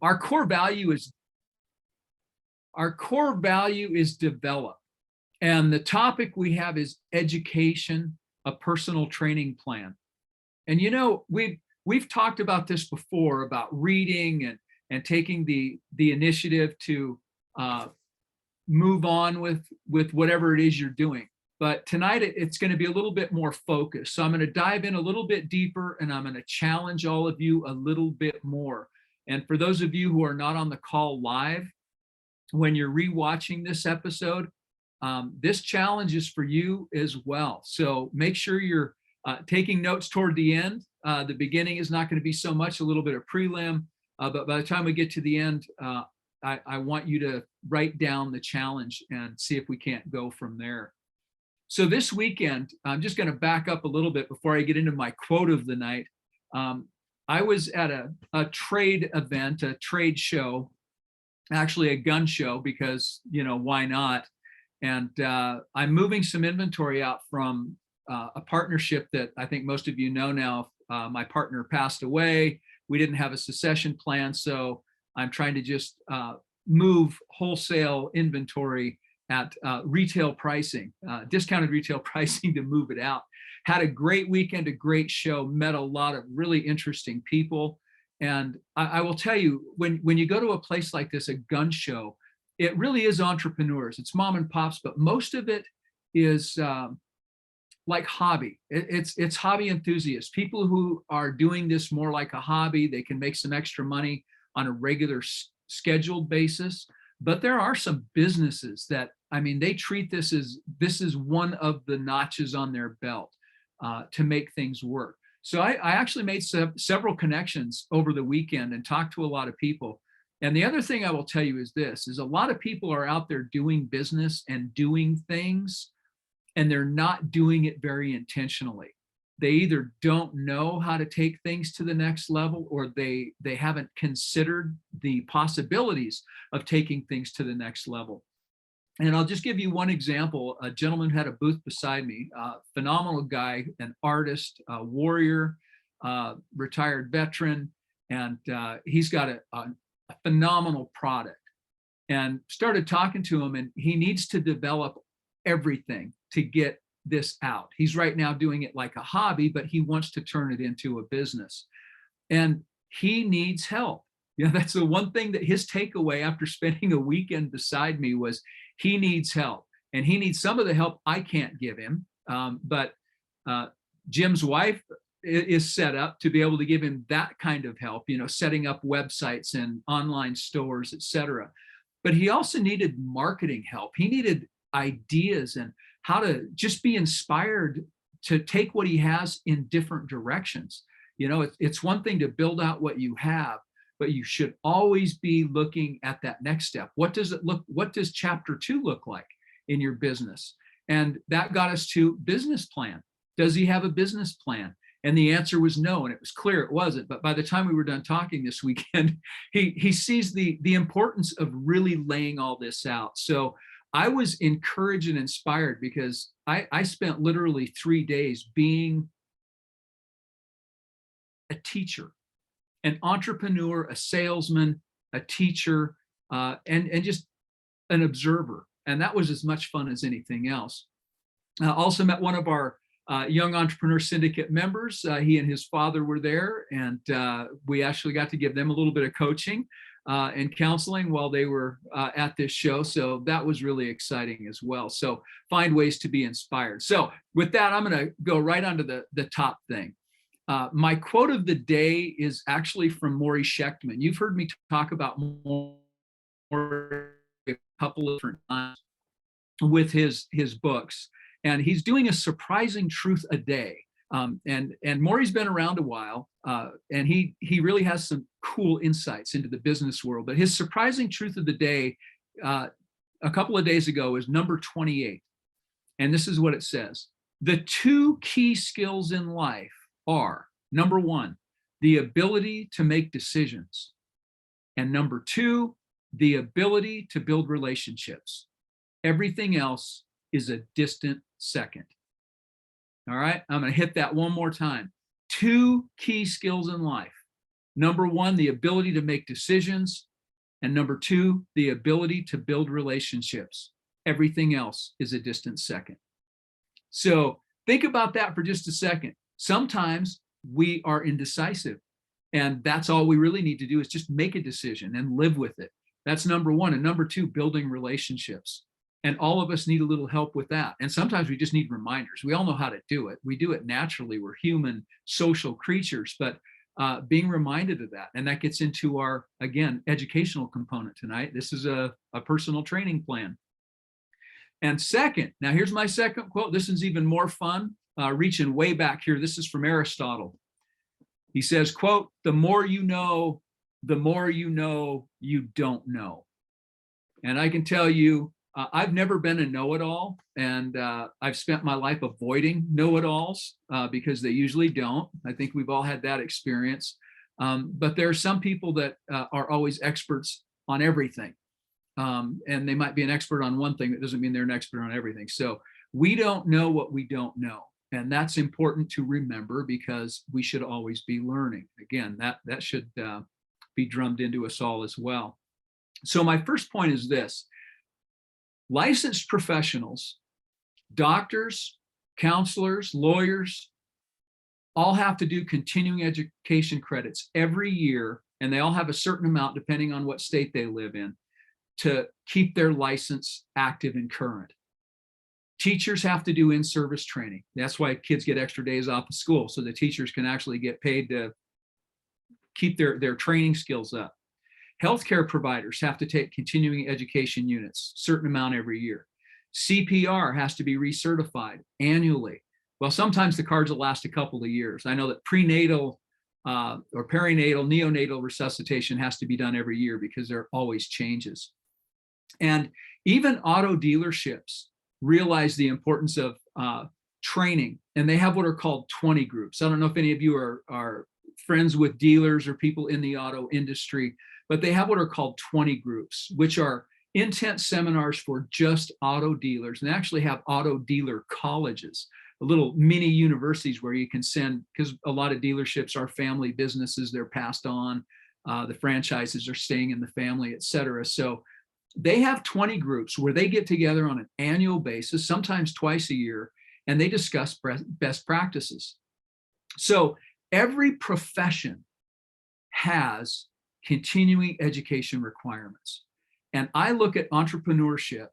our core value is develop. And the topic we have is education, a personal training plan. And we've talked about this before, about reading and taking the initiative to move on with whatever it is you're doing. But tonight it's going to be a little bit more focused. So I'm going to dive in a little bit deeper, and I'm going to challenge all of you a little bit more. And for those of you who are not on the call live, when you're rewatching this episode, this challenge is for you as well. So make sure you're taking notes toward the end. The beginning is not going to be so much, a little bit of prelim, but by the time we get to the end, I want you to write down the challenge and see if we can't go from there. So this weekend, I'm just going to back up a little bit before I get into my quote of the night. I was at a trade event, a trade show, actually a gun show, because, why not? And I'm moving some inventory out from a partnership that I think most of you know now. My partner passed away. We didn't have a succession plan, so I'm trying to just move wholesale inventory at retail pricing, discounted retail pricing, to move it out. Had a great weekend, a great show, met a lot of really interesting people. And I will tell you, when you go to a place like this, a gun show, it really is entrepreneurs. It's mom and pops, but most of it is like hobby. It's hobby enthusiasts, people who are doing this more like a hobby. They can make some extra money on a regular scheduled basis. But there are some businesses that, they treat this is one of the notches on their belt to make things work. So I actually made several connections over the weekend and talked to a lot of people. And the other thing I will tell you is this, is a lot of people are out there doing business and doing things, and they're not doing it very intentionally. They either don't know how to take things to the next level, or they haven't considered the possibilities of taking things to the next level. And I'll just give you one example. A gentleman had a booth beside me, phenomenal guy, an artist, a warrior, retired veteran, and he's got a phenomenal product. And started talking to him, and he needs to develop everything to get this out. He's right now doing it like a hobby, but he wants to turn it into a business. And he needs help. That's the one thing that his takeaway after spending a weekend beside me was, he needs help. And he needs some of the help I can't give him. But Jim's wife is set up to be able to give him that kind of help, setting up websites and online stores, etc. But he also needed marketing help. He needed ideas and how to just be inspired to take what he has in different directions. It's one thing to build out what you have, but you should always be looking at that next step. What does chapter 2 look like in your business? And that got us to business plan. Does he have a business plan? And the answer was no, and it was clear it wasn't. But by the time we were done talking this weekend, he sees the importance of really laying all this out. So I was encouraged and inspired, because I spent literally 3 days being a teacher, an entrepreneur, a salesman, a teacher, and just an observer. And that was as much fun as anything else. I also met one of our young entrepreneur syndicate members. He and his father were there, and we actually got to give them a little bit of coaching and counseling while they were at this show. So that was really exciting as well. So find ways to be inspired. So with that, I'm going to go right onto the top thing. My quote of the day is actually from Maury Schechtman. You've heard me talk about Maury a couple of different times with his books, and he's doing a surprising truth a day. And Maury's been around a while, and he really has some cool insights into the business world. But his surprising truth of the day a couple of days ago is number 28. And this is what it says. The 2 key skills in life are, number 1, the ability to make decisions. And number 2, the ability to build relationships. Everything else is a distant second. All right, I'm going to hit that one more time. 2 key skills in life. Number one, the ability to make decisions. And number two, the ability to build relationships. Everything else is a distant second. So think about that for just a second. Sometimes we are indecisive, and that's all we really need to do is just make a decision and live with it. That's number one. And number two, building relationships. And all of us need a little help with that. And sometimes we just need reminders. We all know how to do it. We do it naturally. We're human social creatures, but being reminded of that. And that gets into our, again, educational component tonight. This is a personal training plan. And second, now here's my second quote. This is even more fun, reaching way back here. This is from Aristotle. He says, quote, the more you know you don't know. And I can tell you, I've never been a know-it-all, and I've spent my life avoiding know-it-alls because they usually don't. I think we've all had that experience. But there are some people that are always experts on everything. And they might be an expert on one thing. That doesn't mean they're an expert on everything. So we don't know what we don't know. And that's important to remember because we should always be learning. Again, that should be drummed into us all as well. So my first point is this. Licensed professionals, doctors, counselors, lawyers, all have to do continuing education credits every year, and they all have a certain amount depending on what state they live in to keep their license active and current. Teachers have to do in-service training. That's why kids get extra days off of school, so the teachers can actually get paid to keep their training skills up. Healthcare providers have to take continuing education units, certain amount every year. CPR has to be recertified annually. Well, sometimes the cards will last a couple of years. I know that prenatal or perinatal, neonatal resuscitation has to be done every year because there are always changes. And even auto dealerships realize the importance of training, and they have what are called 20 groups. I don't know if any of you are friends with dealers or people in the auto industry, but they have what are called 20 groups, which are intense seminars for just auto dealers, and they actually have auto dealer colleges, little mini universities where you can send, because a lot of dealerships are family businesses, they're passed on, the franchises are staying in the family, et cetera. So they have 20 groups where they get together on an annual basis, sometimes twice a year, and they discuss best practices. So every profession has continuing education requirements. And I look at entrepreneurship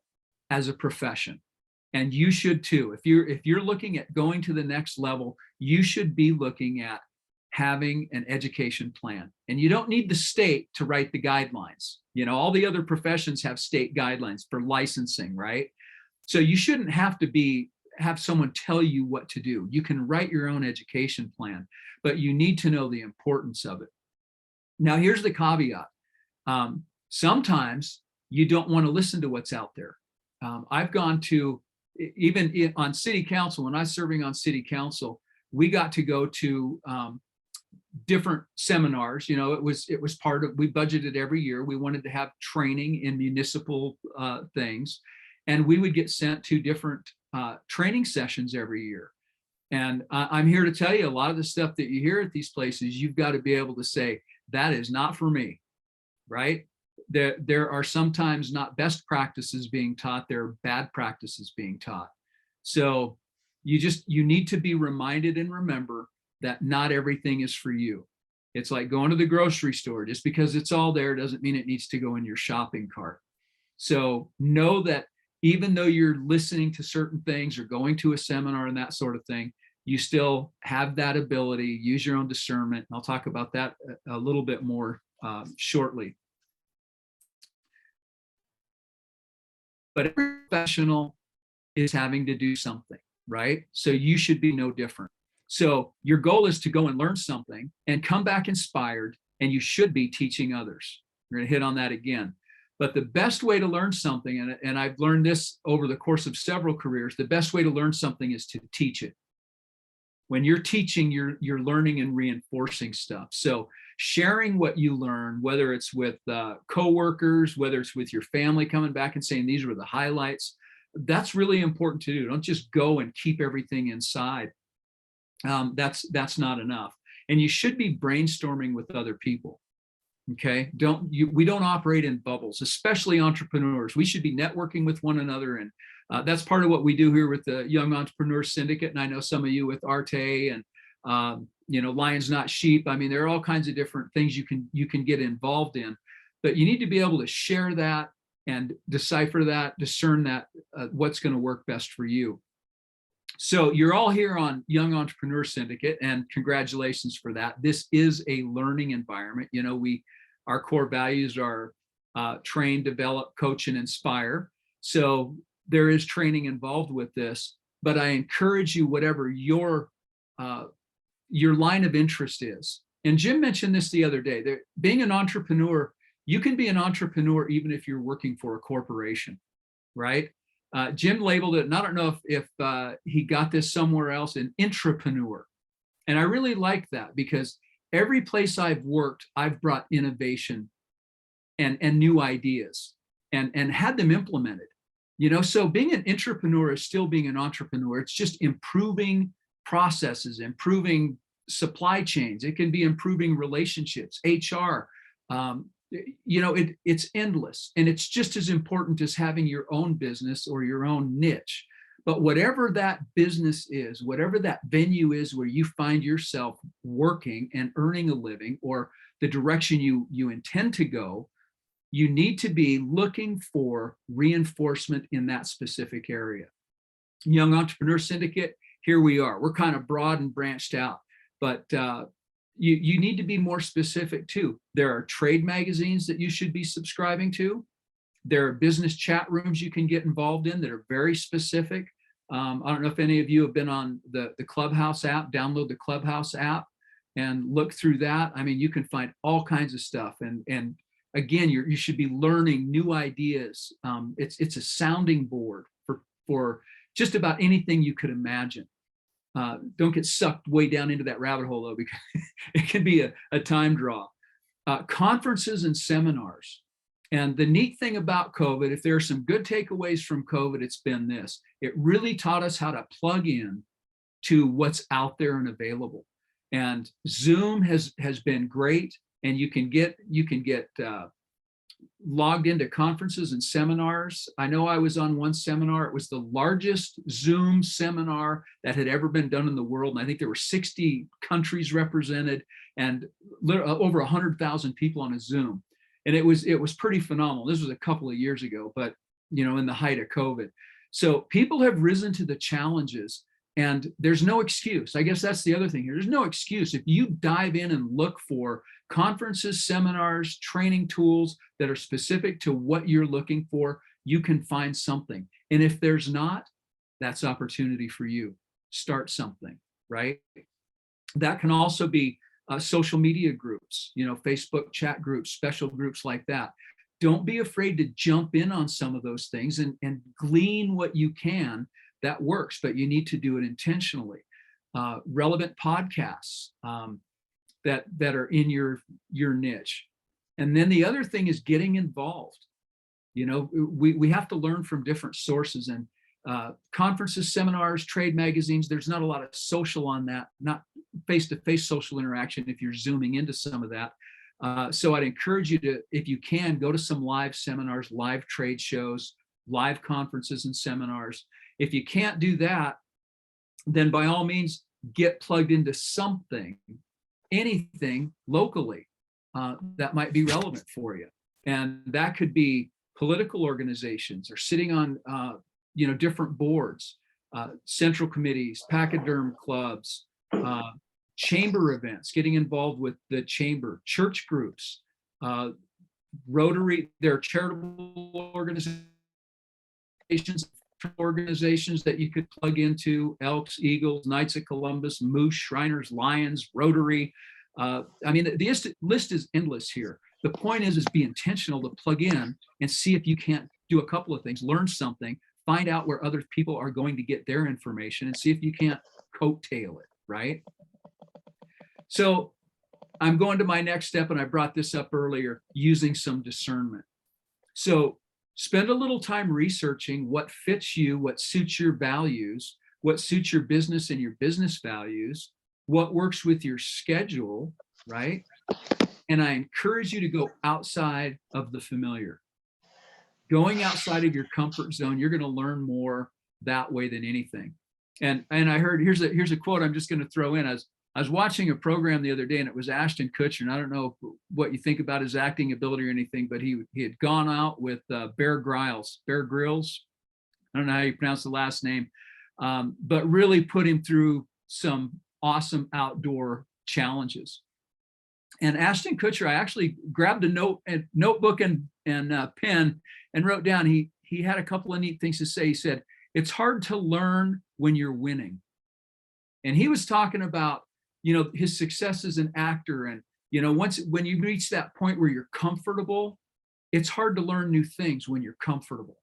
as a profession, and you should too. If you're looking at going to the next level, you should be looking at having an education plan. And you don't need the state to write the guidelines. You know, all the other professions have state guidelines for licensing, right? So you shouldn't have to have someone tell you what to do. You can write your own education plan, but you need to know the importance of it. Now, here's the caveat. Sometimes you don't want to listen to what's out there. I've gone to, even on city council, when I was serving on city council, we got to go to different seminars. You know, it was part of, we budgeted every year. We wanted to have training in municipal things, and we would get sent to different training sessions every year. And I'm here to tell you, a lot of the stuff that you hear at these places, you've got to be able to say, that is not for me, right? There are sometimes not best practices being taught, there are bad practices being taught. So you need to be reminded and remember that not everything is for you. It's like going to the grocery store. Just because it's all there doesn't mean it needs to go in your shopping cart. So know that even though you're listening to certain things or going to a seminar and that sort of thing, you still have that ability, use your own discernment. And I'll talk about that a little bit more shortly. But every professional is having to do something, right? So you should be no different. So your goal is to go and learn something and come back inspired, and you should be teaching others. We're going to hit on that again. But the best way to learn something, and I've learned this over the course of several careers, the best way to learn something is to teach it. When you're teaching, you're learning and reinforcing stuff. So sharing what you learn, whether it's with coworkers, whether it's with your family, coming back and saying, these were the highlights, that's really important to do. Don't just go and keep everything inside. That's not enough. and you should be brainstorming with other people. Okay, we don't operate in bubbles, especially entrepreneurs. We should be networking with one another, and that's part of what we do here with the Young Entrepreneur Syndicate. And I know some of you with Arte and Lions Not Sheep. I mean, there are all kinds of different things you can get involved in, but you need to be able to share that and decipher that, discern that, what's going to work best for you. So you're all here on Young Entrepreneur Syndicate, and congratulations for that. This is a learning environment. Our core values are train, develop, coach, and inspire. So there is training involved with this, but I encourage you, whatever your line of interest is. And Jim mentioned this the other day, being an entrepreneur, you can be an entrepreneur even if you're working for a corporation, right? Jim labeled it, and I don't know if he got this somewhere else, an intrapreneur. And I really like that, because every place I've worked, I've brought innovation and new ideas and had them implemented. So being an intrapreneur is still being an entrepreneur. It's just improving processes, improving supply chains. It can be improving relationships, HR. It's endless, and it's just as important as having your own business or your own niche. But whatever that business is, whatever that venue is where you find yourself working and earning a living, or the direction you intend to go, you need to be looking for reinforcement in that specific area. Young Entrepreneur Syndicate, here we are. We're kind of broad and branched out, but you need to be more specific too. There are trade magazines that you should be subscribing to. There are business chat rooms you can get involved in that are very specific. I don't know if any of you have been on the Clubhouse app. Download the Clubhouse app and look through that. I mean, you can find all kinds of stuff. And again, you should be learning new ideas. It's a sounding board for just about anything you could imagine. Don't get sucked way down into that rabbit hole, though, because it can be a time draw. Conferences and seminars. And the neat thing about COVID, if there are some good takeaways from COVID, it's been this. It really taught us how to plug in to what's out there and available. And Zoom has been great, and you can get logged into conferences and seminars. I know I was on one seminar. It was the largest Zoom seminar that had ever been done in the world. And I think there were 60 countries represented and over 100,000 people on a Zoom. And it was pretty phenomenal. This was a couple of years ago, but in the height of COVID. So people have risen to the challenges, and there's no excuse. I guess that's the other thing here. There's no excuse. If you dive in and look for conferences, seminars, training tools that are specific to what you're looking for, you can find something. And if there's not, that's opportunity for you. Start something, right? That can also be social media groups, Facebook chat groups, special groups like that. Don't be afraid to jump in on some of those things and glean what you can that works, but you need to do it intentionally. Relevant podcasts that are in your niche. And then the other thing is getting involved. We have to learn from different sources, and conferences, seminars, trade magazines, there's not a lot of social on that, not face-to-face social interaction if you're zooming into some of that. So I'd encourage you to, if you can, go to some live seminars, live trade shows, live conferences and seminars. If you can't do that, then by all means, get plugged into something, anything locally that might be relevant for you. And that could be political organizations or sitting on different boards, central committees, pachyderm clubs, chamber events, getting involved with the chamber, church groups, Rotary, there are charitable organizations that you could plug into: Elks, Eagles, Knights of Columbus, Moose, Shriners, Lions, Rotary. I mean, the list is endless here. The point is be intentional to plug in and see if you can't do a couple of things, learn something, find out where other people are going to get their information, and see if you can't coattail it, right? So I'm going to my next step, and I brought this up earlier, using some discernment. So spend a little time researching what fits you, what suits your values, what suits your business and your business values, what works with your schedule, right? And I encourage you to go outside of the familiar. Going outside of your comfort zone, you're going to learn more that way than anything. And I heard, here's a quote I'm just going to throw in. I was watching a program the other day, and it was Ashton Kutcher, and I don't know what you think about his acting ability or anything, but he had gone out with Bear Grylls. I don't know how you pronounce the last name, but really put him through some awesome outdoor challenges. And Ashton Kutcher, I actually grabbed a notebook and pen and wrote down. He had a couple of neat things to say. He said, "It's hard to learn when you're winning," and he was talking about, his success as an actor, and when you reach that point where you're comfortable, it's hard to learn new things when you're comfortable,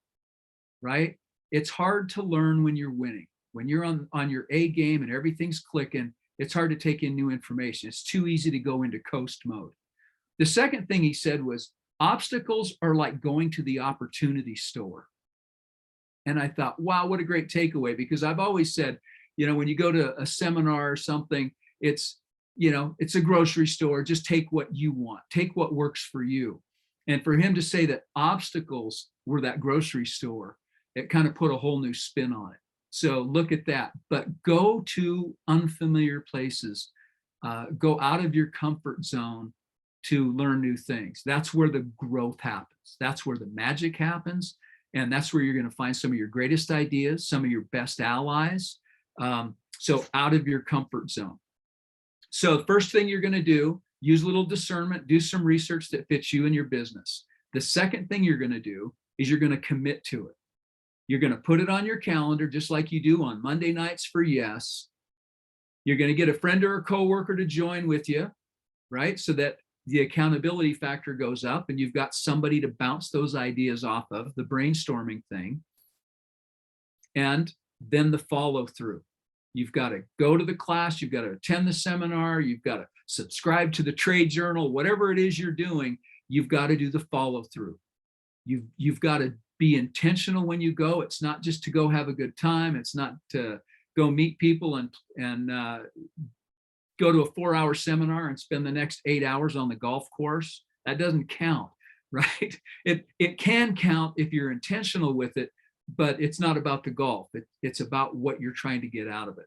right? It's hard to learn when you're winning. When you're on your A game and everything's clicking, it's hard to take in new information. It's too easy to go into coast mode. The second thing he said was, obstacles are like going to the opportunity store. And I thought, wow, what a great takeaway, because I've always said, when you go to a seminar or something, it's a grocery store. Just take what you want, take what works for you. And for him to say that obstacles were that grocery store, it kind of put a whole new spin on it. So look at that, but go to unfamiliar places, go out of your comfort zone to learn new things. That's where the growth happens. That's where the magic happens. And that's where you're going to find some of your greatest ideas, some of your best allies. So out of your comfort zone. So the first thing you're going to do, use a little discernment, do some research that fits you and your business. The second thing you're going to do is you're going to commit to it. You're going to put it on your calendar, just like you do on Monday nights for Y.E.S. You're going to get a friend or a coworker to join with you, right? So that the accountability factor goes up and you've got somebody to bounce those ideas off of, the brainstorming thing. And then the follow through. You've got to go to the class, you've got to attend the seminar, you've got to subscribe to the trade journal, whatever it is you're doing, you've got to do the follow through. You've got to be intentional when you go. It's not just to go have a good time. It's not to go meet people and go to a 4-hour seminar and spend the next 8 hours on the golf course. That doesn't count, right? It can count if you're intentional with it, but it's not about the golf. It's about what you're trying to get out of it.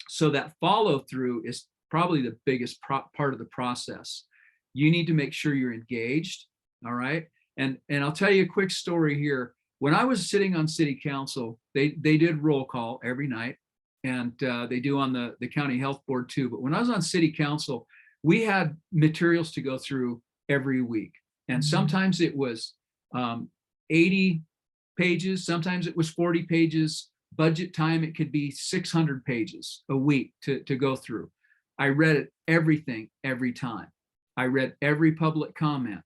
So that follow through is probably the biggest part of the process. You need to make sure you're engaged, all right? And I'll tell you a quick story here. When I was sitting on city council, they did roll call every night, and they do on the county health board too. But when I was on city council, we had materials to go through every week. And sometimes it was 80 pages, sometimes it was 40 pages. Budget time, it could be 600 pages a week to go through. I read it, everything, every time. I read every public comment,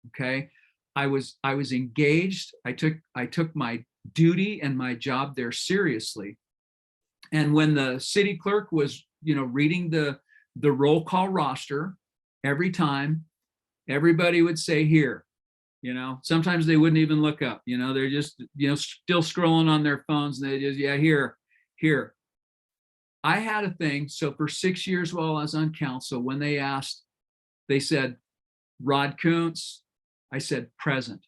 okay? I was engaged. I took my duty and my job there seriously. And when the city clerk was, reading the roll call roster, every time, everybody would say, here. Sometimes they wouldn't even look up. They're just, still scrolling on their phones. And they just, yeah, here. I had a thing. So for 6 years while I was on council, when they asked, they said, Rod Kuntz. I said present.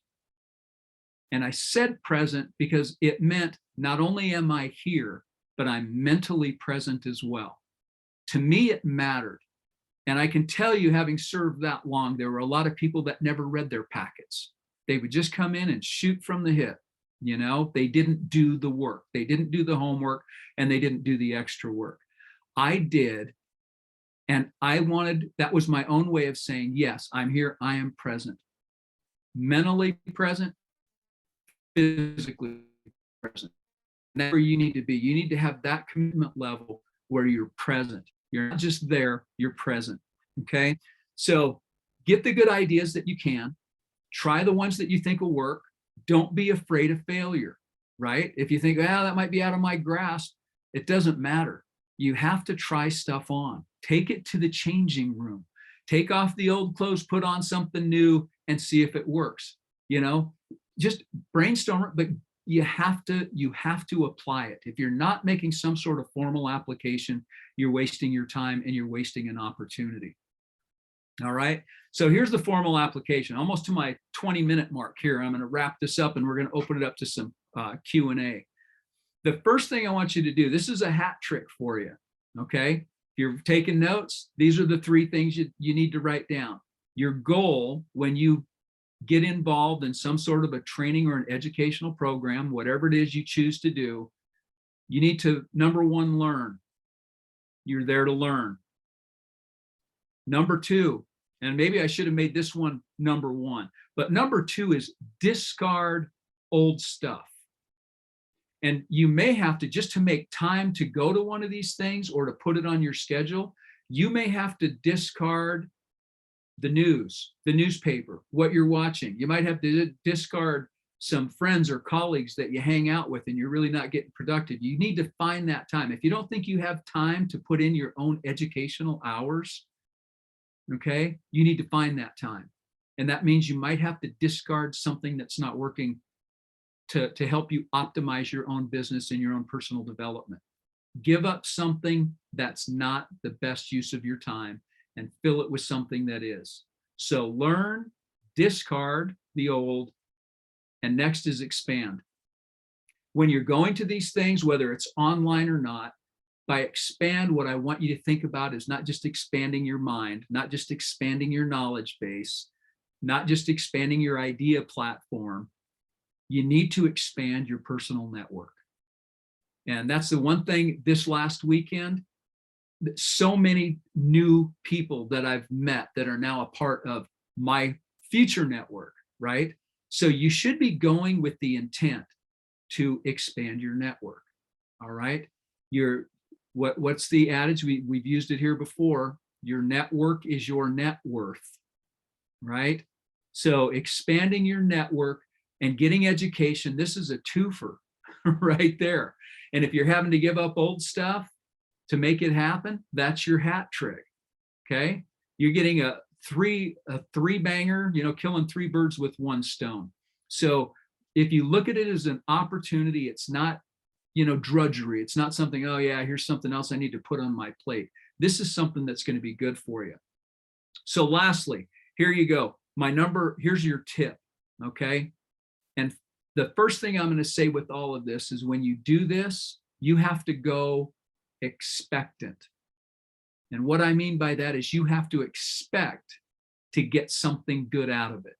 And I said present because it meant not only am I here, but I'm mentally present as well. To me, it mattered. And I can tell you, having served that long, there were a lot of people that never read their packets. They would just come in and shoot from the hip. They didn't do the work. They didn't do the homework, and they didn't do the extra work. I did. And that was my own way of saying, yes, I'm here. I am present. Mentally present, physically present. And that's where you need to be. You need to have that commitment level where you're present. You're not just there, you're present. Okay. So get the good ideas that you can. Try the ones that you think will work. Don't be afraid of failure, right? If you think, that might be out of my grasp, it doesn't matter. You have to try stuff on. Take it to the changing room. Take off the old clothes, put on something new, and see if it works. Just brainstorm it, but you have to apply it. If you're not making some sort of formal application, you're wasting your time and you're wasting an opportunity. All right. So here's the formal application, almost to my 20-minute mark here. I'm going to wrap this up and we're going to open it up to some Q&A. The first thing I want you to do, this is a hat trick for you. Okay. If you're taking notes, these are the 3 things you need to write down. Your goal when you get involved in some sort of a training or an educational program, whatever it is you choose to do, you need to, number 1, learn. You're there to learn. Number 2, and maybe I should have made this one number 1, but number 2 is discard old stuff. And you may have to, just to make time to go to one of these things or to put it on your schedule, you may have to discard the news, the newspaper, what you're watching. You might have to discard some friends or colleagues that you hang out with and you're really not getting productive. You need to find that time. If you don't think you have time to put in your own educational hours, okay, you need to find that time. And that means you might have to discard something that's not working to help you optimize your own business and your own personal development. Give up something that's not the best use of your time and fill it with something that is. So learn, discard the old, and next is expand. When you're going to these things, whether it's online or not, by expand, what I want you to think about is not just expanding your mind, not just expanding your knowledge base, not just expanding your idea platform. You need to expand your personal network. And that's the one thing this last weekend, that so many new people that I've met that are now a part of my future network, right? So you should be going with the intent to expand your network. All right. What's the adage? We've used it here before. Your network is your net worth, right? So expanding your network and getting education, this is a twofer right there. And if you're having to give up old stuff to make it happen, that's your hat trick. Okay. You're getting a three banger, killing 3 birds with 1 stone. So if you look at it as an opportunity, it's not, drudgery. It's not something, oh yeah, here's something else I need to put on my plate. This is something that's going to be good for you. So lastly, here you go. Here's your tip. Okay. And the first thing I'm going to say with all of this is when you do this, you have to go expectant. And what I mean by that is you have to expect to get something good out of it.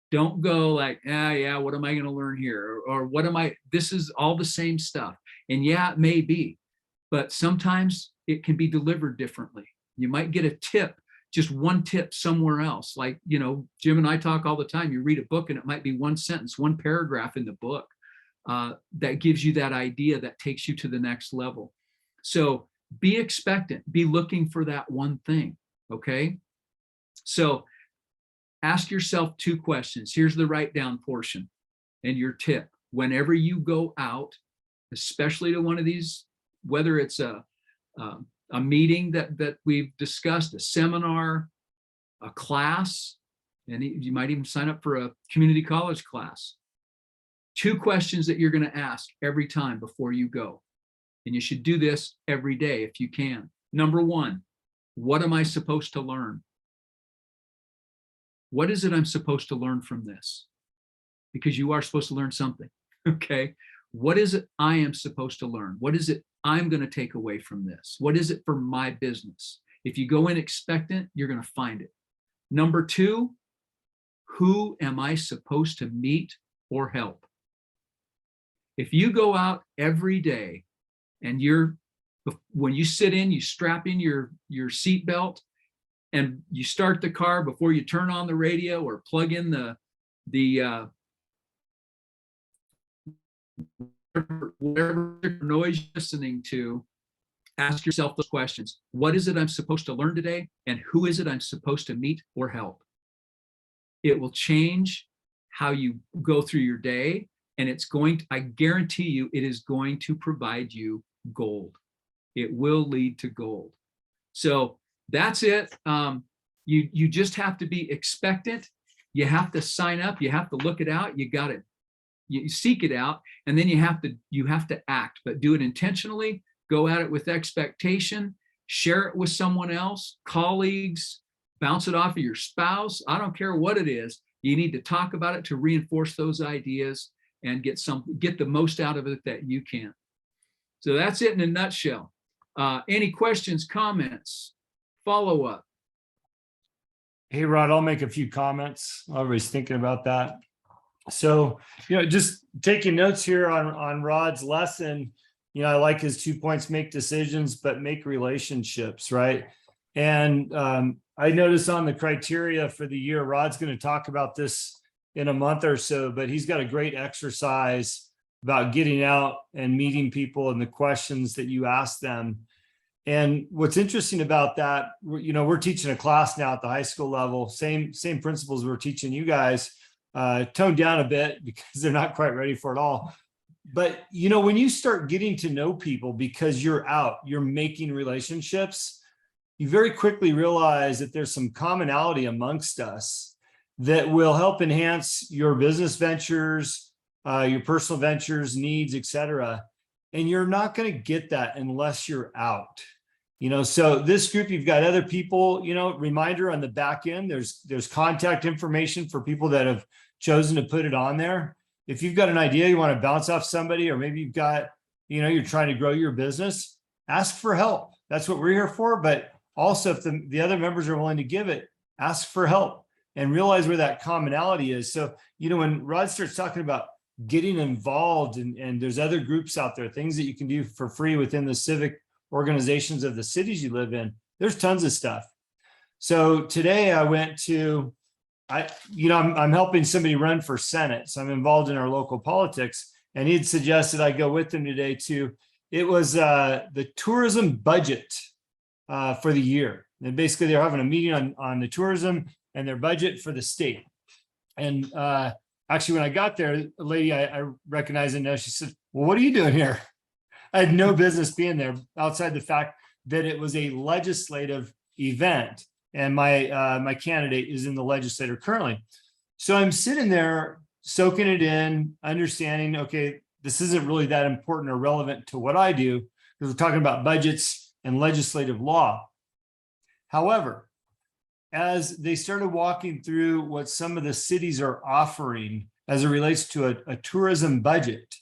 Don't go like, yeah, what am I going to learn here? Or this is all the same stuff. And yeah, it may be, but sometimes it can be delivered differently. You might get a tip, just 1 tip somewhere else. Like, Jim and I talk all the time. You read a book and it might be 1 sentence, 1 paragraph in the book that gives you that idea that takes you to the next level. So be expectant, be looking for that one thing. Okay. So ask yourself 2 questions. Here's the write down portion and your tip. Whenever you go out, especially to one of these, whether it's a meeting that we've discussed, a seminar, a class, and you might even sign up for a community college class. 2 questions that you're going to ask every time before you go. And you should do this every day if you can. Number 1, what am I supposed to learn? What is it I'm supposed to learn from this? Because you are supposed to learn something, okay? What is it I am supposed to learn? What is it I'm going to take away from this? What is it for my business? If you go in expectant, you're going to find it. Number 2, who am I supposed to meet or help? If you go out every day and when you sit in, you strap in your seatbelt and you start the car before you turn on the radio or plug in the whatever noise you're listening to, ask yourself those questions. What is it I'm supposed to learn today? And who is it I'm supposed to meet or help? It will change how you go through your day. And I guarantee you, it is going to provide you gold. It will lead to gold. So that's it. You just have to be expectant. You have to sign up. You have to look it out. You got to you seek it out, and then you have to act, but do it intentionally. Go at it with expectation. Share it with someone else, colleagues, bounce it off of your spouse. I don't care what it is. You need to talk about it to reinforce those ideas and get the most out of it that you can. So that's it in a nutshell. Any questions, comments, follow up? Hey, Rod, I'll make a few comments. Everybody's thinking about that. So, just taking notes here on Rod's lesson, I like his 2 points: make decisions, but make relationships, right? And I noticed on the criteria for the year, Rod's going to talk about this in a month or so, but he's got a great exercise about getting out and meeting people and the questions that you ask them. And what's interesting about that, we're teaching a class now at the high school level, same principles we're teaching you guys, toned down a bit because they're not quite ready for it all. But, when you start getting to know people because you're out, you're making relationships, you very quickly realize that there's some commonality amongst us that will help enhance your business ventures, your personal ventures, needs, etc. And you're not going to get that unless you're out. So this group, you've got other people, reminder on the back end, there's contact information for people that have chosen to put it on there. If you've got an idea you want to bounce off somebody, or maybe you've got, you're trying to grow your business, ask for help. That's what we're here for. But also, if the other members are willing to give it, ask for help and realize where that commonality is. So, when Rod starts talking about getting involved, and there's other groups out there, things that you can do for free within the civic organizations of the cities you live in, there's tons of stuff. So today I went to, I'm helping somebody run for Senate. So I'm involved in our local politics, and he'd suggested I go with him today to, it was the tourism budget for the year. And basically they're having a meeting on the tourism and their budget for the state. And actually, when I got there, a lady I recognized and know, she said, "Well, what are you doing here?" I had no business being there outside the fact that it was a legislative event, and my candidate is in the legislature currently. So I'm sitting there soaking it in, understanding, okay, this isn't really that important or relevant to what I do because we're talking about budgets and legislative law. However, as they started walking through what some of the cities are offering as it relates to a tourism budget,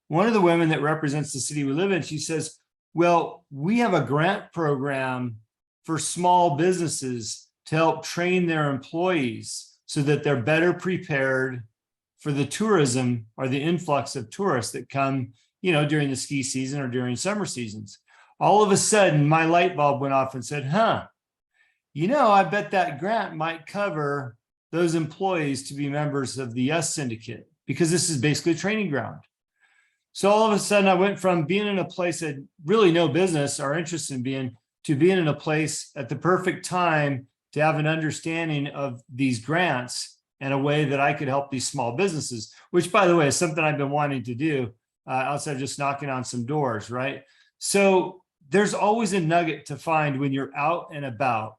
one of the women that represents the city we live in, she says, "Well, we have a grant program for small businesses to help train their employees so that they're better prepared for the tourism or the influx of tourists that come, during the ski season or during summer seasons." All of a sudden, my light bulb went off and said, I bet that grant might cover those employees to be members of the Y.E.S Syndicate, because this is basically a training ground. So all of a sudden I went from being in a place that really no business or interest in being, to being in a place at the perfect time to have an understanding of these grants and a way that I could help these small businesses, which, by the way, is something I've been wanting to do outside of just knocking on some doors, right? So there's always a nugget to find when you're out and about.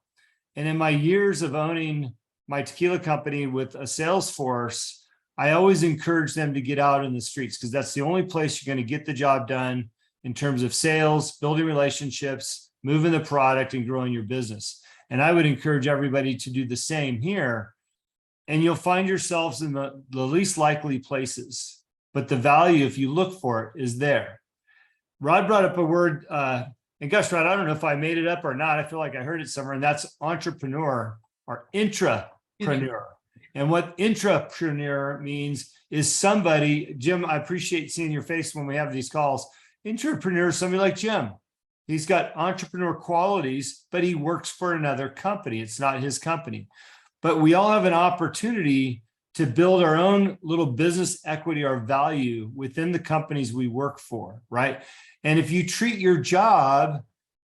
And in my years of owning my tequila company with a sales force, I always encourage them to get out in the streets, because that's the only place you're going to get the job done in terms of sales, building relationships, moving the product, and growing your business. And I would encourage everybody to do the same here. And you'll find yourselves in the least likely places, but the value, if you look for it, is there. Rod brought up a word, and gosh, Rod, I don't know if I made it up or not. I feel like I heard it somewhere, and that's entrepreneur or intrapreneur. And what intrapreneur means is somebody, Jim, I appreciate seeing your face when we have these calls. Intrapreneur is somebody like Jim. He's got entrepreneur qualities, but he works for another company. It's not his company. But we all have an opportunity to build our own little business equity or value within the companies we work for, right? And if you treat your job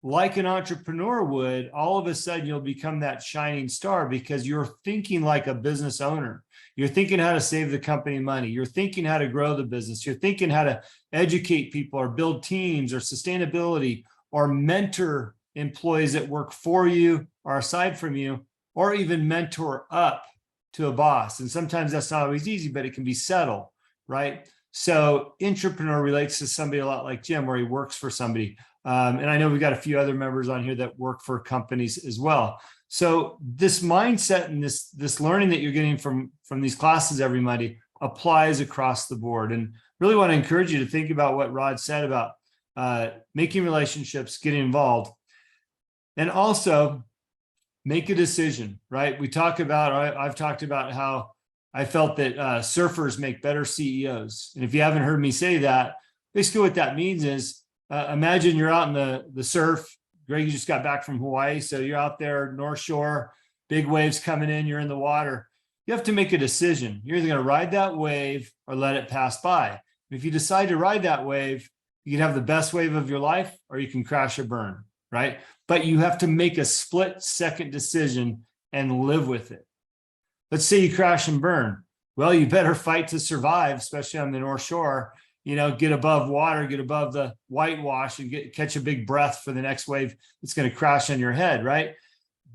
like an entrepreneur would, all of a sudden you'll become that shining star, because you're thinking like a business owner. You're thinking how to save the company money. You're thinking how to grow the business. You're thinking how to educate people or build teams or sustainability or mentor employees that work for you or aside from you, or even mentor up to a boss. And sometimes that's not always easy, but it can be subtle, right? So intrapreneur relates to somebody a lot like Jim, where he works for somebody. And I know we've got a few other members on here that work for companies as well. So this mindset and this learning that you're getting from these classes every Monday applies across the board. And really want to encourage you to think about what Rod said about making relationships, getting involved, and also make a decision, right? I've talked about how I felt that surfers make better CEOs. And if you haven't heard me say that, basically what that means is, imagine you're out in the surf. Greg, you just got back from Hawaii. So you're out there, North Shore, big waves coming in, you're in the water. You have to make a decision. You're either going to ride that wave or let it pass by. And if you decide to ride that wave, you can have the best wave of your life, or you can crash or burn, right? But you have to make a split-second decision and live with it. Let's say you crash and burn. Well, you better fight to survive, especially on the North Shore. Get above water, get above the whitewash, and catch a big breath for the next wave that's going to crash on your head, right?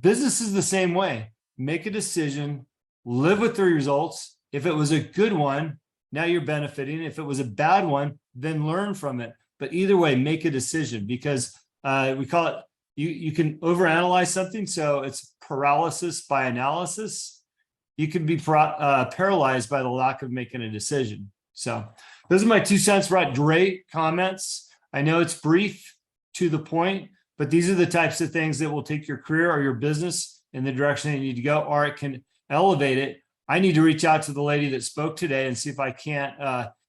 Business is the same way. Make a decision, live with the results. If it was a good one, now you're benefiting. If it was a bad one, then learn from it. But either way, make a decision, because we call it, you can overanalyze something. So it's paralysis by analysis. You can be paralyzed by the lack of making a decision. So those are my 2 cents, Rod. Great comments. I know it's brief, to the point, but these are the types of things that will take your career or your business in the direction you need to go, or it can elevate it. I need to reach out to the lady that spoke today and see if I can't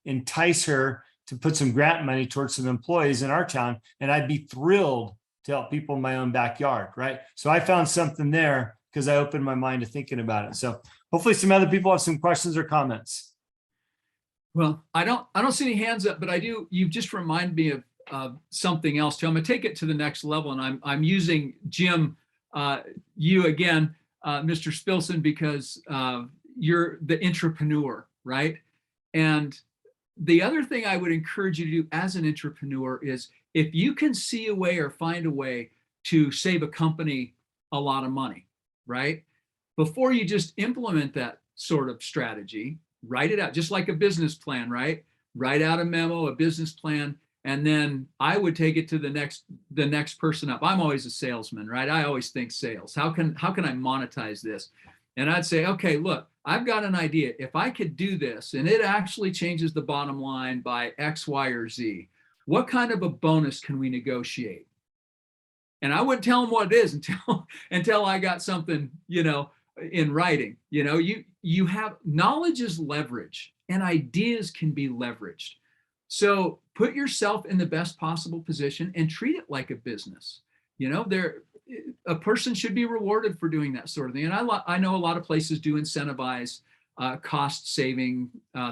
entice her to put some grant money towards some employees in our town. And I'd be thrilled to help people in my own backyard, right? So I found something there because I opened my mind to thinking about it. So hopefully some other people have some questions or comments. Well, I don't see any hands up, but I do. You've just reminded me of something else too. I'm gonna take it to the next level, and I'm using Jim, you again, Mr. Spilson, because you're the entrepreneur, right? And the other thing I would encourage you to do as an entrepreneur is, if you can see a way or find a way to save a company a lot of money, right? Before you just implement that sort of strategy, write it out, just like a business plan, right? Write out a memo, a business plan, and then I would take it to the next person up. I'm always a salesman, right? I always think sales. How can I monetize this? And I'd say, okay, look, I've got an idea. If I could do this and it actually changes the bottom line by X, Y, or Z, what kind of a bonus can we negotiate? And I wouldn't tell them what it is until I got something, in writing. You have knowledge is leverage, and ideas can be leveraged. So put yourself in the best possible position and treat it like a business. A person should be rewarded for doing that sort of thing. And I know a lot of places do incentivize cost saving,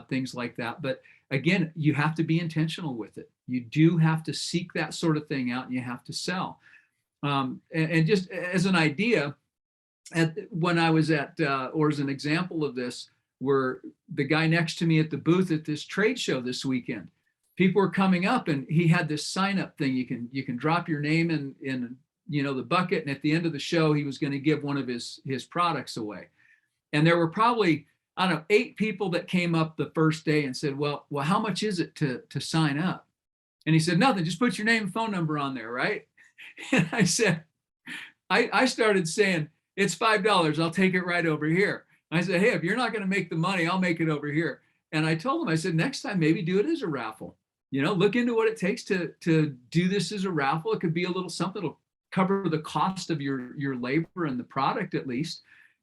things like that. But again, you have to be intentional with it. You do have to seek that sort of thing out, and you have to sell. And just as an idea, when I was or as an example of this, were the guy next to me at the booth at this trade show this weekend. People were coming up, and he had this sign up thing. You can drop your name in the bucket, and at the end of the show, he was going to give one of his products away. And there were probably, I don't know, 8 people that came up the first day and said, well, how much is it to sign up? And he said, nothing, just put your name and phone number on there, right? And I said, I started saying, it's $5. I'll take it right over here. I said, hey, if you're not going to make the money, I'll make it over here. And I told him, I said, next time, maybe do it as a raffle. Look into what it takes to do this as a raffle. It could be a little something that'll cover the cost of your labor and the product at least.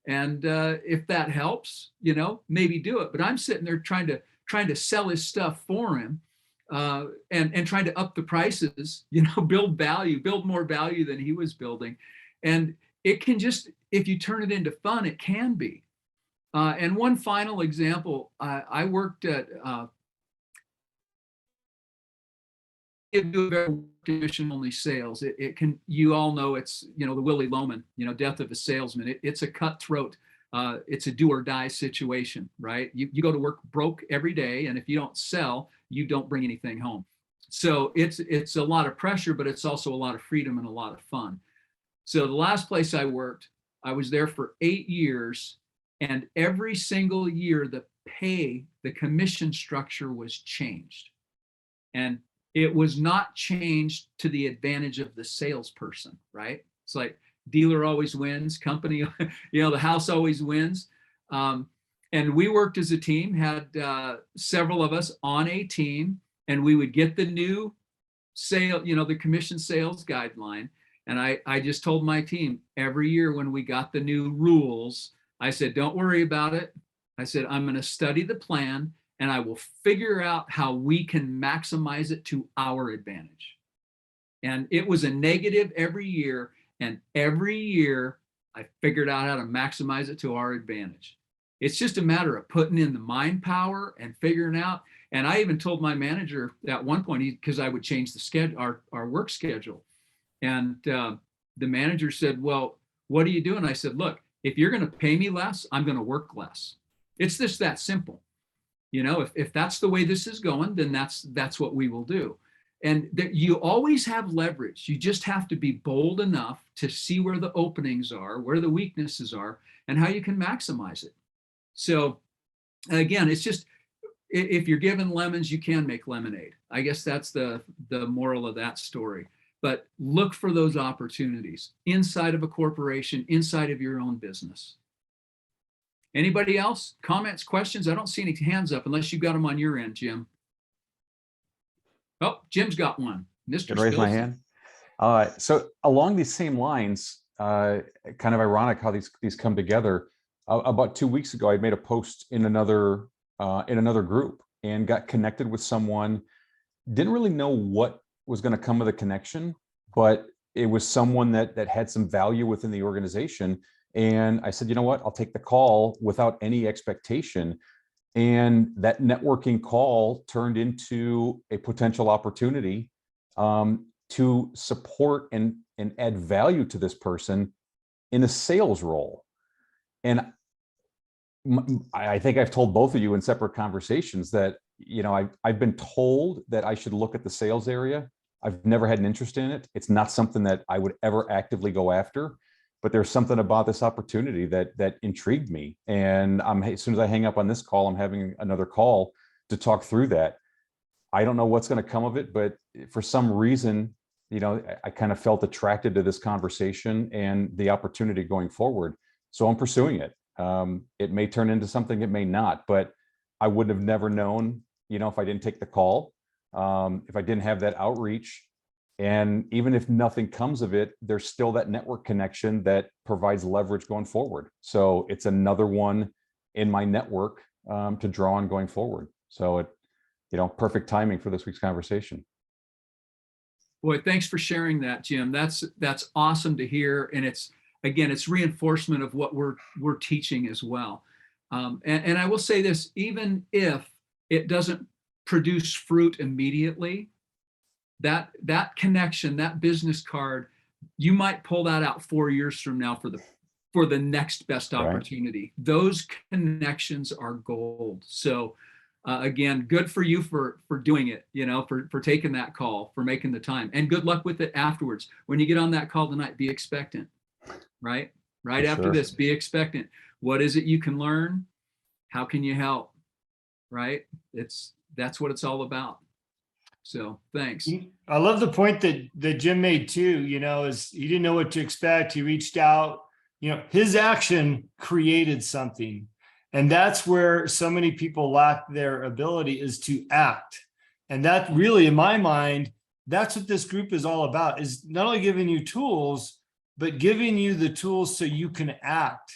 And if that helps, maybe do it. But I'm sitting there trying to sell his stuff for him, and trying to up the prices, build more value than he was building. And it can just, if you turn it into fun, it can be. And one final example, I worked at commission only sales. It can, you all know, it's, the Willie Loman, death of a salesman. It's a cutthroat. It's a do or die situation, right? You go to work broke every day, and if you don't sell, you don't bring anything home. So it's a lot of pressure, but it's also a lot of freedom and a lot of fun. So the last place I worked, I was there for 8 years, and every single year pay, the commission structure was changed. And it was not changed to the advantage of the salesperson, right? It's like dealer always wins, company, the house always wins. And we worked as a team, had several of us on a team, and we would get the new sale, the commission sales guideline. And I just told my team every year when we got the new rules, I said, don't worry about it. I said, I'm going to study the plan and I will figure out how we can maximize it to our advantage. And it was a negative every year. And every year I figured out how to maximize it to our advantage. It's just a matter of putting in the mind power and figuring out. And I even told my manager at one point, because I would change the schedule, our work schedule. And the manager said, well, what are you doing? I said, look, if you're going to pay me less, I'm going to work less. It's just that simple. If that's the way this is going, then that's what we will do. And that you always have leverage. You just have to be bold enough to see where the openings are, where the weaknesses are, and how you can maximize it. So again, it's just, if you're given lemons, you can make lemonade. I guess that's the moral of that story. But look for those opportunities inside of a corporation, inside of your own business. Anybody else? Comments, questions? I don't see any hands up unless you've got them on your end, Jim. Oh, Jim's got one. Mr. Can I raise my hand? So along these same lines, kind of ironic how these come together. About 2 weeks ago, I made a post in another group and got connected with someone. Didn't really know what was going to come of the connection, but it was someone that had some value within the organization. And I said, you know what, I'll take the call without any expectation. And that networking call turned into a potential opportunity to support and add value to this person in a sales role. And I think I've told both of you in separate conversations that, I've been told that I should look at the sales area. I've never had an interest in it. It's not something that I would ever actively go after, but there's something about this opportunity that intrigued me. And as soon as I hang up on this call, I'm having another call to talk through that. I don't know what's going to come of it, but for some reason, I kind of felt attracted to this conversation and the opportunity going forward. So I'm pursuing it. It may turn into something, it may not, but I would have never known, if I didn't take the call, if I didn't have that outreach. And even if nothing comes of it, there's still that network connection that provides leverage going forward. So it's another one in my network to draw on going forward. So perfect timing for this week's conversation. Boy, thanks for sharing that, Jim. That's awesome to hear. And it's reinforcement of what we're teaching as well. And I will say this, even if it doesn't produce fruit immediately, that connection, that business card, you might pull that out 4 years from now for the next best opportunity. Right. Those connections are gold. So again, good for you for doing it, for taking that call, for making the time, and good luck with it afterwards. When you get on that call tonight, be expectant, right? Right after this, be expectant. What is it you can learn? How can you help? Right? That's what it's all about. So thanks. I love the point that Jim made too, is he didn't know what to expect. He reached out, his action created something. And that's where so many people lack their ability, is to act. And that really, in my mind, that's what this group is all about, is not only giving you tools, but giving you the tools so you can act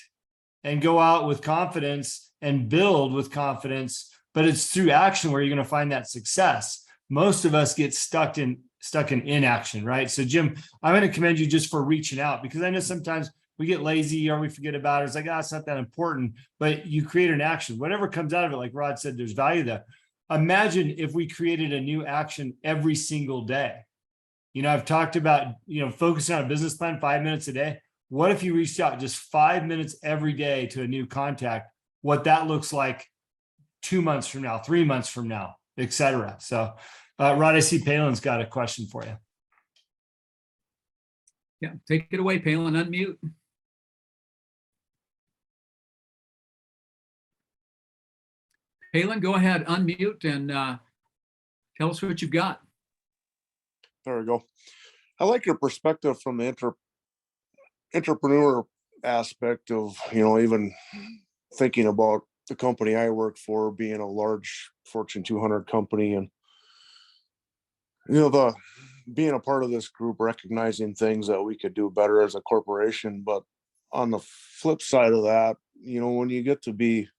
and go out with confidence and build with confidence. But it's through action where you're going to find that success. Most of us get stuck in inaction, right? So Jim, I'm going to commend you just for reaching out, because I know sometimes we get lazy or we forget about it. It's like, it's not that important, but you create an action, whatever comes out of it. Like Rod said, there's value there. Imagine if we created a new action every single day. I've talked about, focusing on a business plan 5 minutes a day. What if you reached out just 5 minutes every day to a new contact? What that looks like 2 months from now, 3 months from now, etc. So, Rod, I see Palin's got a question for you. Yeah, take it away, Palin. Unmute. Palin, go ahead, unmute and tell us what you've got. There we go. I like your perspective from the entrepreneur aspect of, even thinking about the company I work for being a large Fortune 200 company, and the being a part of this group, recognizing things that we could do better as a corporation. But on the flip side of that, when you get to be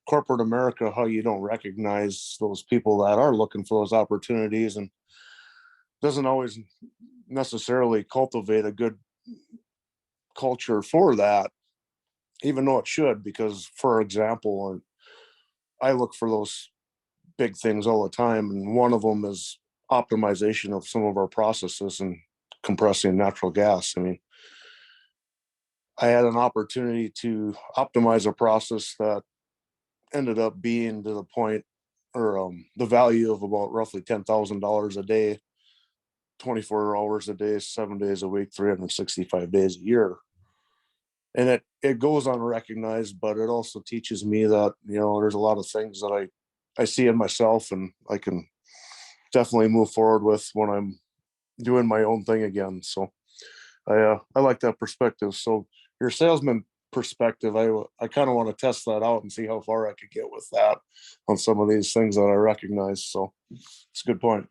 corporate America, how you don't recognize those people that are looking for those opportunities, and doesn't always necessarily cultivate a good culture for that, even though it should. Because, for example, I look for those big things all the time, and one of them is optimization of some of our processes and compressing natural gas. I mean, I had an opportunity to optimize a process that ended up being to the point, or the value of about roughly $10,000 a day, 24 hours a day, 7 days a week, 365 days a year. And it goes unrecognized, but it also teaches me that, there's a lot of things that I see in myself, and I can definitely move forward with when I'm doing my own thing again. So I like that perspective. So your salesman perspective, I kind of want to test that out and see how far I could get with that on some of these things that I recognize. So it's a good point.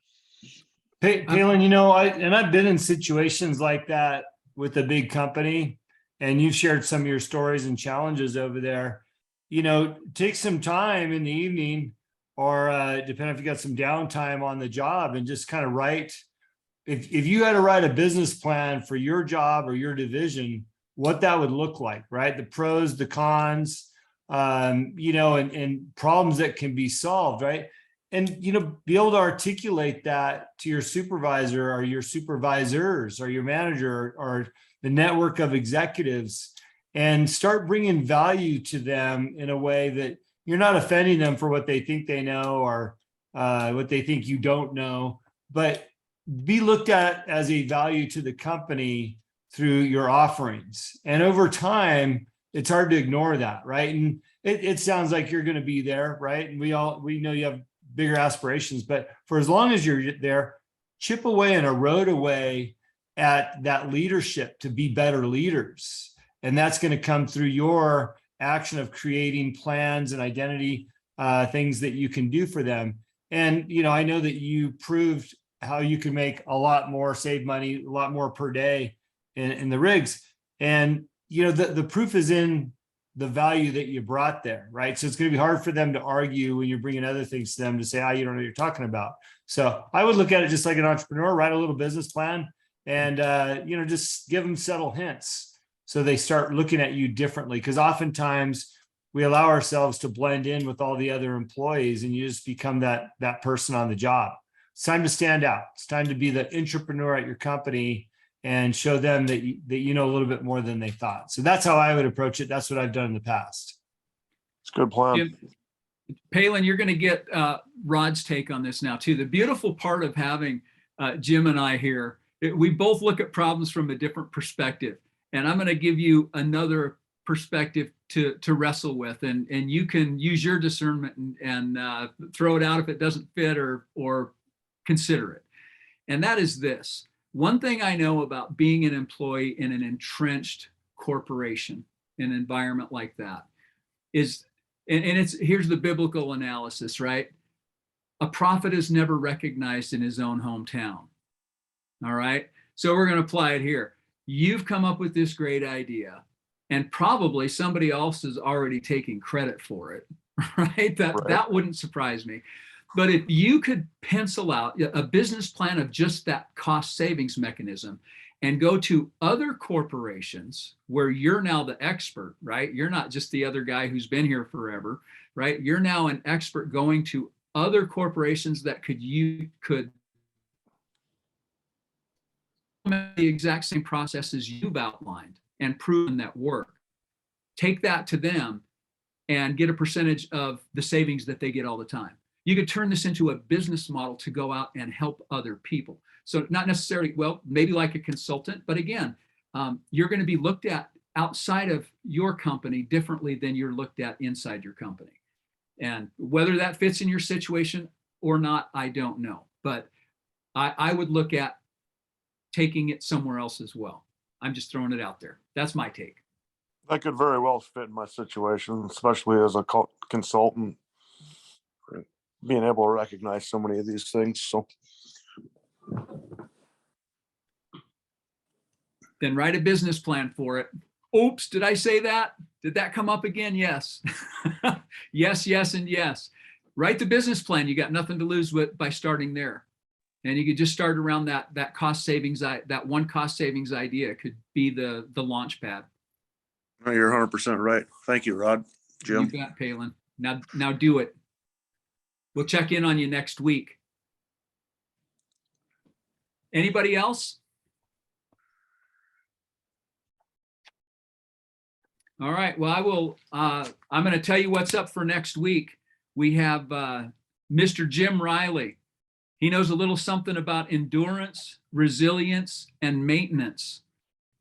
Palin, I've been in situations like that with a big company, and you've shared some of your stories and challenges over there. Take some time in the evening, or depending if you got some downtime on the job, and just kind of write. If you had to write a business plan for your job or your division, what that would look like, right? The pros, the cons, and problems that can be solved, right? And, be able to articulate that to your supervisor or your supervisors or your manager or the network of executives, and start bringing value to them in a way that you're not offending them for what they think they know, or what they think you don't know, but be looked at as a value to the company through your offerings. And over time, it's hard to ignore that, right? And it sounds like you're going to be there, right? And we know you have bigger aspirations, but for as long as you're there, chip away and erode away at that leadership to be better leaders. And that's going to come through your action of creating plans and identity, things that you can do for them. And, I know that you proved how you can make a lot more, save money, a lot more per day in the rigs. And, the proof is in the value that you brought there, right? So it's going to be hard for them to argue when you're bringing other things to them to say, you don't know what you're talking about. So I would look at it just like an entrepreneur, write a little business plan, and, just give them subtle hints so they start looking at you differently. Because oftentimes we allow ourselves to blend in with all the other employees, and you just become that person on the job. It's time to stand out. It's time to be the entrepreneur at your company and show them that you know a little bit more than they thought. So that's how I would approach it. That's what I've done in the past. It's a good plan. Palin, you're going to get Rod's take on this now too. The beautiful part of having Jim and I here, we both look at problems from a different perspective. And I'm going to give you another perspective to wrestle with, and you can use your discernment and throw it out if it doesn't fit, or consider it. And that is this. One thing I know about being an employee in an entrenched corporation, an environment like that, is, and here's the biblical analysis, right? A prophet is never recognized in his own hometown. All right. So we're going to apply it here. You've come up with this great idea, and probably somebody else is already taking credit for it, right? That wouldn't surprise me. But if you could pencil out a business plan of just that cost savings mechanism and go to other corporations where you're now the expert, right? You're not just the other guy who's been here forever, right? You're now an expert going to other corporations that could implement the exact same processes you've outlined and proven that work. Take that to them and get a percentage of the savings that they get all the time. You could turn this into a business model to go out and help other people. So not necessarily, well, maybe like a consultant, but again, you're going to be looked at outside of your company differently than you're looked at inside your company. And whether that fits in your situation or not, I don't know. But I would look at taking it somewhere else as well. I'm just throwing it out there. That's my take. That could very well fit in my situation, especially as a consultant, being able to recognize so many of these things. So Then write a business plan for it. Oops, did I say that? Did that come up again? Yes. Yes, yes, and yes. Write the business plan. You got nothing to lose with by starting there. And you could just start around that cost savings, that one cost savings idea could be the launch pad. no, you're 100% right. Thank you, Rod. You Jim. bet, Palin. Now do it. We'll check in on you next week. Anybody else? All right. Well, I will. I'm going to tell you what's up for next week. We have Mr. Jim Riley. He knows a little something about endurance, resilience, and maintenance.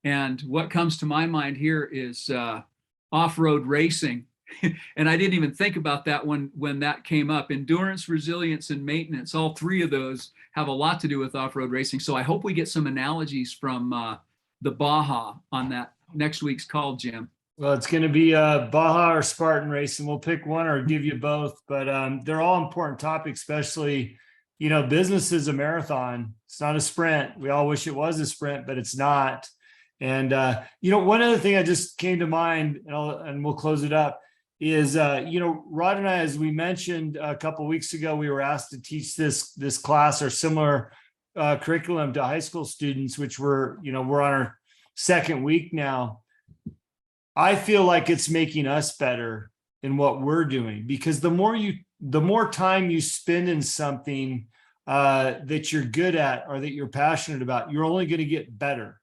And what comes to my mind here is off-road racing. And I didn't even think about that when that came up. Endurance, resilience, and maintenance. All three of those have a lot to do with off-road racing. So I hope we get some analogies from the Baja on that next week's call, Jim. Well, it's going to be Baja or Spartan race, and we'll pick one or give you both. But they're all important topics, especially, business is a marathon. It's not a sprint. We all wish it was a sprint, but it's not. And, one other thing that just came to mind, and we'll close it up, is, Rod and I, as we mentioned a couple of weeks ago, we were asked to teach this class or similar curriculum to high school students, which we're on our second week now. I feel like it's making us better in what we're doing, because the more time you spend in something that you're good at or that you're passionate about, you're only going to get better.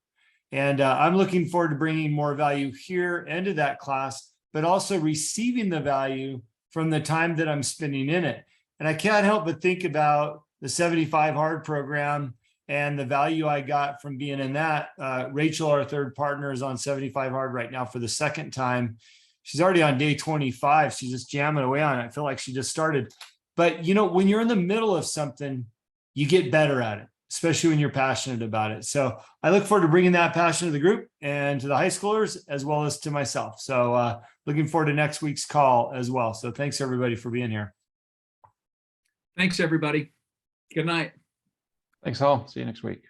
And I'm looking forward to bringing more value here into that class, but also receiving the value from the time that I'm spending in it. And I can't help but think about the 75 Hard program and the value I got from being in that. Rachel, our third partner, is on 75 Hard right now for the second time. She's already on day 25. She's just jamming away on it. I feel like she just started. But, when you're in the middle of something, you get better at it, especially when you're passionate about it. So I look forward to bringing that passion to the group and to the high schoolers, as well as to myself. So looking forward to next week's call as well. So thanks, everybody, for being here. Thanks, everybody. Good night. Thanks all. See you next week.